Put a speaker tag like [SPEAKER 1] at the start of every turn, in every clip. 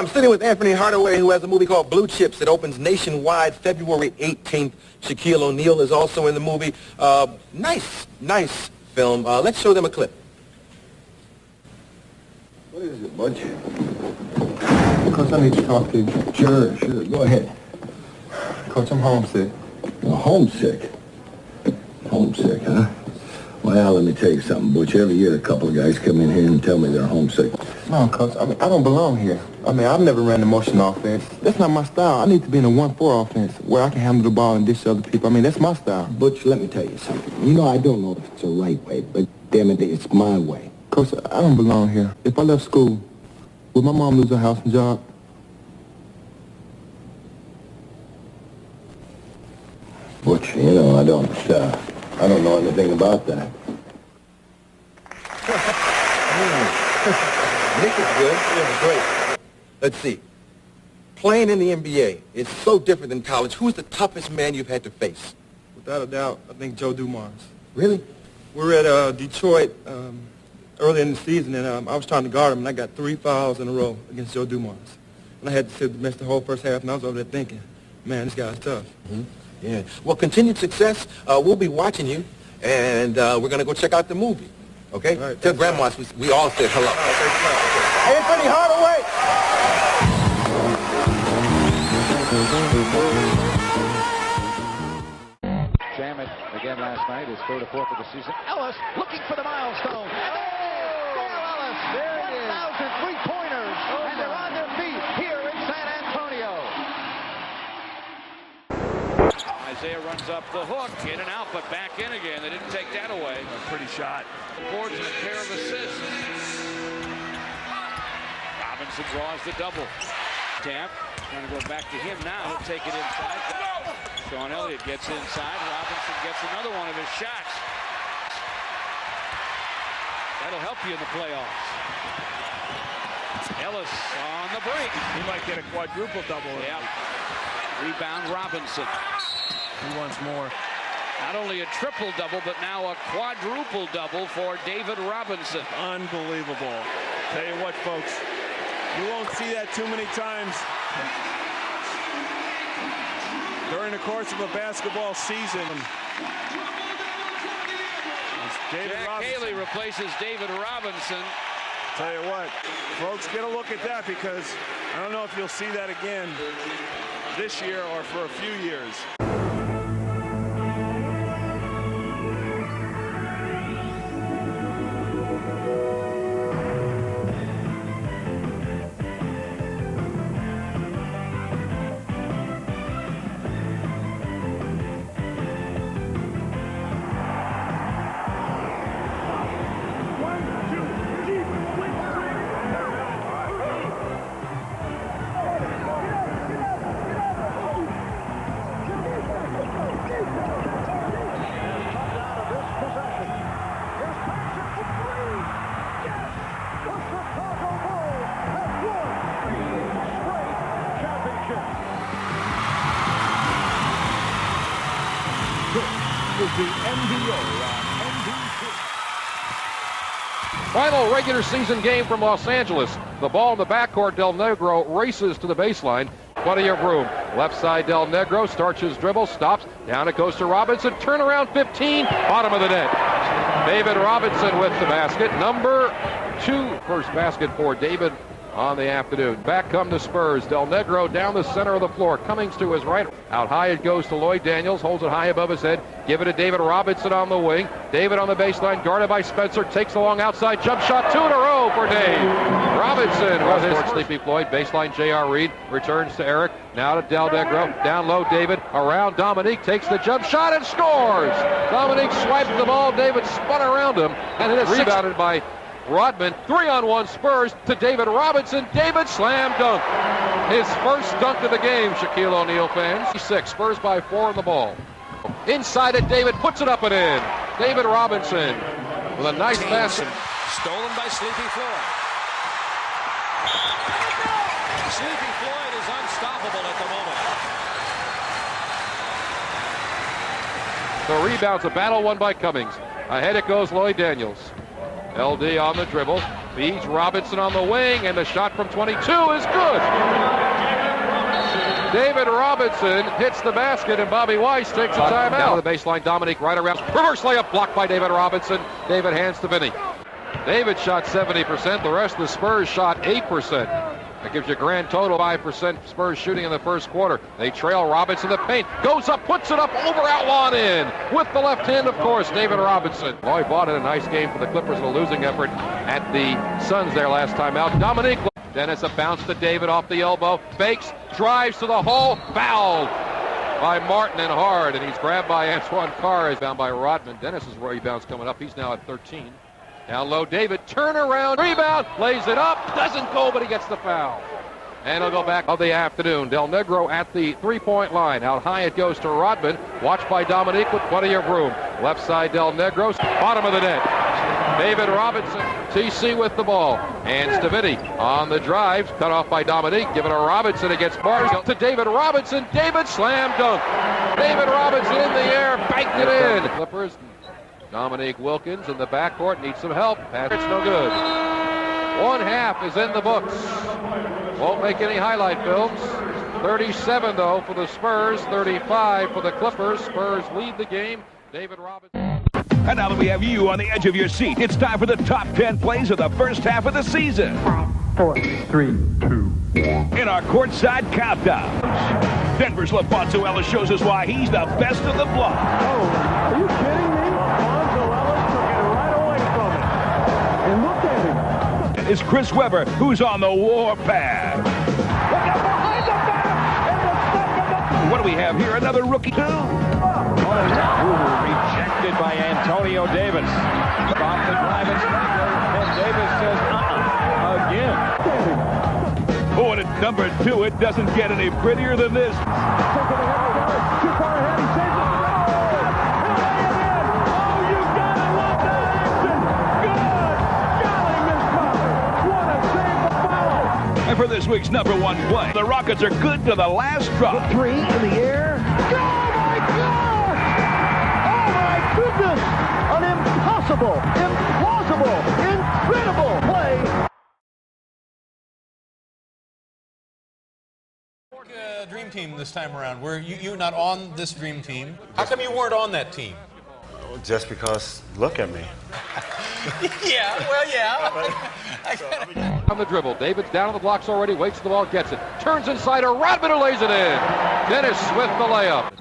[SPEAKER 1] I'm sitting with Anthony Hardaway, who has a movie called Blue Chips that opens nationwide February 18th. Shaquille O'Neal is also in the movie. Nice film. Let's show them a clip.
[SPEAKER 2] What is it, Butch? Coach, I need to talk to you. Sure. Go ahead. Coach, I'm homesick. Well, homesick? Homesick, huh? Well, let me tell you something, Butch. Every year a couple of guys come in here and tell me they're homesick. No, Coach. I don't belong here. I've never ran the motion offense. That's not my style. I need to be in a 1-4 offense where I can handle the ball and dish to other people. That's my style. Butch, let me tell you something. You know, I don't know if it's the right way, but damn it, it's my way. Coach, I don't belong here. If I left school, would my mom lose her house and job? Butch, you know, I don't know anything about that.
[SPEAKER 1] Nick is good. It was great. Let's see. Playing in the NBA is so different than college. Who's the toughest man you've had to face?
[SPEAKER 3] Without a doubt, I think Joe Dumars.
[SPEAKER 1] Really?
[SPEAKER 3] We were at Detroit early in the season, and I was trying to guard him, and I got 3 fouls in a row against Joe Dumars. And I had to miss the whole first half, and I was over there thinking, man, this guy's tough.
[SPEAKER 1] Mm-hmm. Yeah. Well, continued success. We'll be watching you, and we're going to go check out the movie. Okay?
[SPEAKER 3] Right,
[SPEAKER 1] tell Grandma we all said hello. Anthony Hardaway!
[SPEAKER 4] Shamit again last night, his 3rd or 4th of the season. Ellis looking for the milestone. Dale Ellis, there it is. 1,000 3-pointers, and they're on their feet here in San Antonio.
[SPEAKER 5] Isaiah runs up the hook, in and out, but back in again. They didn't take that away.
[SPEAKER 6] A pretty shot.
[SPEAKER 5] Boards and a pair of assists. Robinson draws the double. Tap, trying to go back to him now. He'll take it inside. Sean Elliott gets inside. Robinson gets another one of his shots. That'll help you in the playoffs. Ellis on the break.
[SPEAKER 6] He might get a quadruple double.
[SPEAKER 5] Yeah. Rebound Robinson.
[SPEAKER 6] He wants more.
[SPEAKER 5] Not only a triple-double, but now a quadruple-double for David Robinson.
[SPEAKER 6] Unbelievable. Tell you what, folks, you won't see that too many times during the course of a basketball season.
[SPEAKER 5] Jack Haley replaces David Robinson.
[SPEAKER 6] Tell you what, folks, get a look at that, because I don't know if you'll see that again this year or for a few years.
[SPEAKER 7] Is the NBA on NBC.
[SPEAKER 8] Final regular season game from Los Angeles. The ball in the backcourt. Del Negro races to the baseline. Plenty of room. Left side, Del Negro starts his dribble, stops. Down it goes to Robinson. Turnaround 15. Bottom of the net. David Robinson with the basket. Number 2 first basket for David on the afternoon. Back come the Spurs. Del Negro down the center of the floor. Cummings to his right. Out high it goes to Lloyd Daniels. Holds it high above his head. Give it to David Robinson on the wing. David on the baseline. Guarded by Spencer. Takes the long outside jump shot. 2 in a row for Dave. Robinson was his Sleepy Floyd. Baseline J.R. Reed. Returns to Eric. Now to Del Negro. Down low David. Around Dominique. Takes the jump shot and scores. Dominique swiped the ball. David spun around him. And it is rebounded by Rodman. 3-on-1 Spurs to David Robinson. David slam dunk. His first dunk of the game, Shaquille O'Neal fans. 6 Spurs by 4 on the ball. Inside it, David puts it up and in. David Robinson with a nice basket.
[SPEAKER 5] Stolen by Sleepy Floyd. Sleepy Floyd is unstoppable at the moment.
[SPEAKER 8] The rebound's a battle won by Cummings. Ahead it goes Lloyd Daniels. LD on the dribble. Feeds Robinson on the wing, and the shot from 22 is good. David Robinson hits the basket, and Bobby Weiss takes a timeout. Down to the baseline, Dominique right around. Reverse layup blocked by David Robinson. David hands to Vinny. David shot 70%. The rest of the Spurs shot 8%. That gives you a grand total 5% Spurs shooting in the first quarter. They trail. Robinson the paint. Goes up, puts it up, over Outlaw in. With the left hand, of course, David Robinson. Well, he bought it a nice game for the Clippers in a losing effort at the Suns there last time out. Dominique. Dennis a bounce to David off the elbow. Fakes, drives to the hole. Fouled by Martin and Hard. And he's grabbed by Antoine Carr. He's bound by Rodman. Dennis's rebound's coming up. He's now at 13. Down low, David, turn around, rebound, lays it up, doesn't go, but he gets the foul. And he'll go back of the afternoon. Del Negro at the three-point line. Out high it goes to Rodman, watched by Dominique with plenty of room. Left side, Del Negro, bottom of the net. David Robinson, TC with the ball. Hands to Vinny on the drive, cut off by Dominique, given to Robinson against Martin. To David Robinson, David slam dunk. David Robinson in the air, banked it in. The Clippers. Dominique Wilkins in the backcourt needs some help. Pass, it's no good. 1/2 is in the books. Won't make any highlight films. 37, though, for the Spurs. 35 for the Clippers. Spurs lead the game. David Robinson.
[SPEAKER 7] And now that we have you on the edge of your seat, it's time for the top 10 plays of the first half of the season.
[SPEAKER 9] 5, 4, 3, 2, 1.
[SPEAKER 7] In our courtside countdown, Denver's LaFonso Ellis shows us why he's the best of the block.
[SPEAKER 9] Oh, are you kidding me? LaFonso Ellis took it right away from him. And look at him.
[SPEAKER 7] It's Chris Webber who's on the warpath. Look out behind the back! And the second. What do we have here? Another rookie, too?
[SPEAKER 5] Rejected by Antonio Davis. Off the drive and Davis says, again.
[SPEAKER 7] Oh, and at number 2, it doesn't get any prettier than this.
[SPEAKER 9] Too far ahead, he saves it. Oh, you gotta love that action. Good. Golly, Miss Copper. What a save to follow.
[SPEAKER 7] And for this week's number 1 play, the Rockets are good to the last drop.
[SPEAKER 9] 3 in the air. Oh, my God. Oh, my goodness. An impossible, implausible, incredible play.
[SPEAKER 10] Dream team this time around. Were you not on this dream team? How come you weren't on that team?
[SPEAKER 11] Just because, look at me.
[SPEAKER 10] Yeah, well, yeah.
[SPEAKER 8] On the dribble, David's down on the blocks already, waits the ball, gets it. Turns inside, Rodman who lays it in. Dennis with the layup.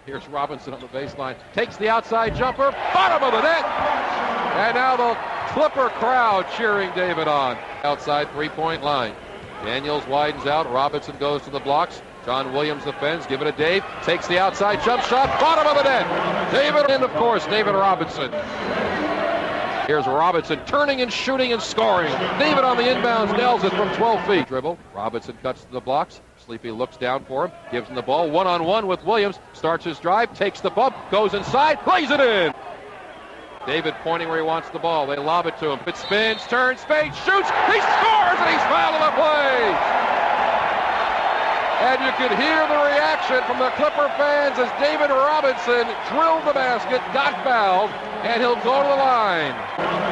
[SPEAKER 8] Here's Robinson on the baseline, takes the outside jumper, bottom of the net. And now the Clipper crowd cheering David on. Outside three-point line. Daniels widens out, Robinson goes to the blocks. John Williams defends, give it to Dave, takes the outside jump shot, bottom of the net. David, and of course, David Robinson. Here's Robinson turning and shooting and scoring. David on the inbounds nails it from 12 feet. Dribble, Robinson cuts to the blocks. Sleepy looks down for him, gives him the ball, one-on-one with Williams, starts his drive, takes the bump, goes inside, plays it in. David pointing where he wants the ball. They lob it to him. It spins, turns, fades, shoots. He scores, and he's fouled on the play. And you can hear the reaction from the Clipper fans as David Robinson drilled the basket, got fouled, and he'll go to the line.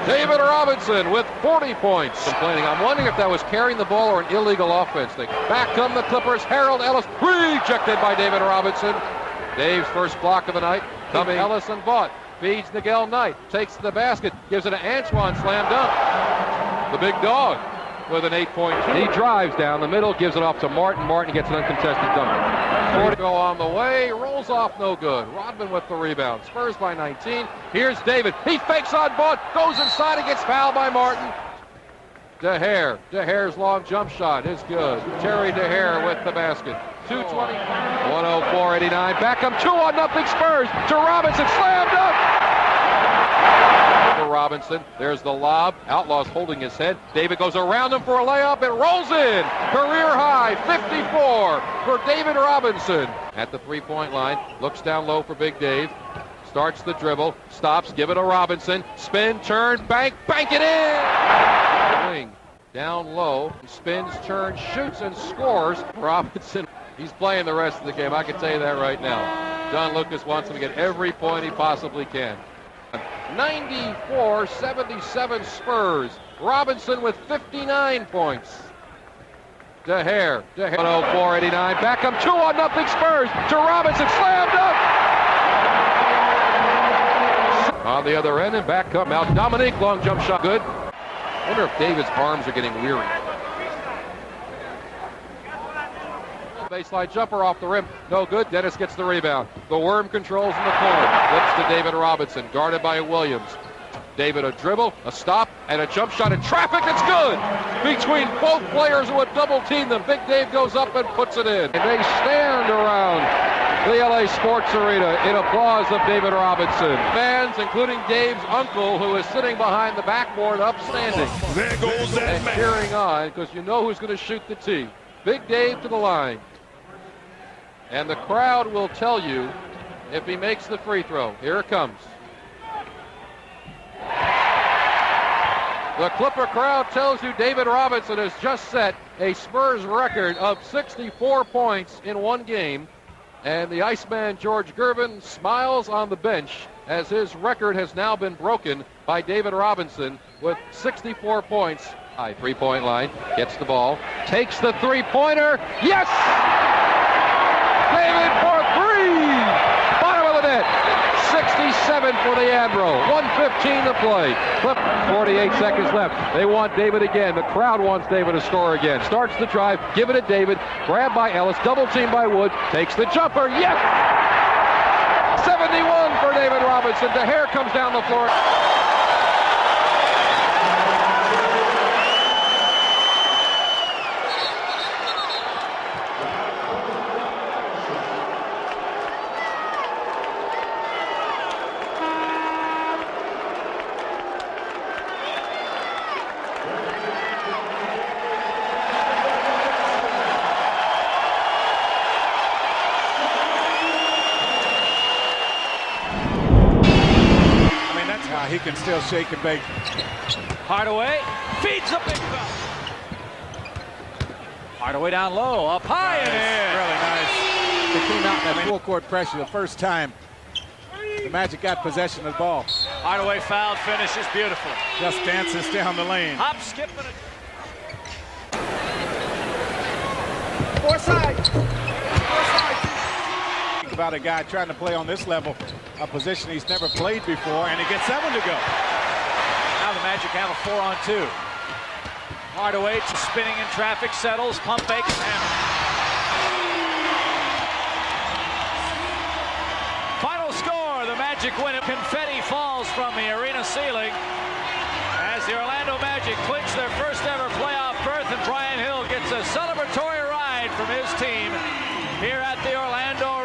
[SPEAKER 8] David Robinson with 40 points. Complaining. I'm wondering if that was carrying the ball or an illegal offense thing. Back come the Clippers. Harold Ellis rejected by David Robinson. Dave's first block of the night. Coming Ellis and Vaught. Feeds Nigel Knight, takes the basket, gives it to Antoine, slam dunk. The big dog with an 8-point. He drives down the middle, gives it off to Martin. Martin gets an uncontested dunk. 40 go on the way, rolls off no good. Rodman with the rebound. Spurs by 19. Here's David. He fakes on Vaught, goes inside and gets fouled by Martin. DeHare. DeHare's long jump shot is good. Terry DeHare with the basket. 2:20. 104-89. Beckham 2-0 Spurs to Robinson. Slam dunk. For Robinson. There's the lob. Outlaw's holding his head. David goes around him for a layup. It rolls in. Career high 54 for David Robinson. At the three-point line. Looks down low for Big Dave. Starts the dribble. Stops. Give it to Robinson. Spin, turn, bank it in. Wing. Down low. Spins, turns, shoots, and scores. Robinson. He's playing the rest of the game. I can tell you that right now. John Lucas wants him to get every point he possibly can. 94-77 Spurs. Robinson with 59 points. Tare. 104-89. Beckham 2-0 Spurs to Robinson. Slam dunk. On the other end and back come out Dominique. Long jump shot. Good. Wonder if David's arms are getting weary. Baseline jumper off the rim. No good. Dennis gets the rebound. The worm controls in the corner. Flips to David Robinson. Guarded by Williams. David a dribble, a stop, and a jump shot in traffic. It's good! Between both players who would double team them. Big Dave goes up and puts it in. And they stand around the LA Sports Arena in applause of David Robinson. Fans, including Dave's uncle, who is sitting behind the backboard upstanding.
[SPEAKER 6] There goes that man.
[SPEAKER 8] Cheering on, because you know who's going to shoot the tee. Big Dave to the line. And the crowd will tell you if he makes the free throw. Here it comes. The Clipper crowd tells you David Robinson has just set a Spurs record of 64 points in one game. And the Iceman George Gervin smiles on the bench as his record has now been broken by David Robinson with 64 points. High three-point line, gets the ball, takes the three-pointer. Yes! David for three! Bottom of the net. 67 for the Admiral. 1:15 to play. Clip, 48 seconds left. They want David again. The crowd wants David to score again. Starts the drive. Give it to David. Grabbed by Ellis. Double teamed by Woods. Takes the jumper. Yes! 71 for David Robinson. Tare comes down the floor.
[SPEAKER 12] He can still shake and bake.
[SPEAKER 5] Hardaway feeds the big fella. Hardaway down low, up high and in.
[SPEAKER 12] Really nice. They came out in that full court pressure the first time the Magic got possession of the ball.
[SPEAKER 5] Hardaway fouled, finishes beautiful.
[SPEAKER 12] Just dances down the lane.
[SPEAKER 5] Hop, skip, and
[SPEAKER 12] Four side. Think about a guy trying to play on this level, a position he's never played before, and he gets that one to go.
[SPEAKER 5] Now the Magic have a 4-on-2. Hardaway spinning in traffic, settles, pump fakes, hammer. Final score, the Magic win it. Confetti falls from the arena ceiling as the Orlando Magic clinch their first ever playoff berth, and Brian Hill gets a celebratory ride from his team here at the Orlando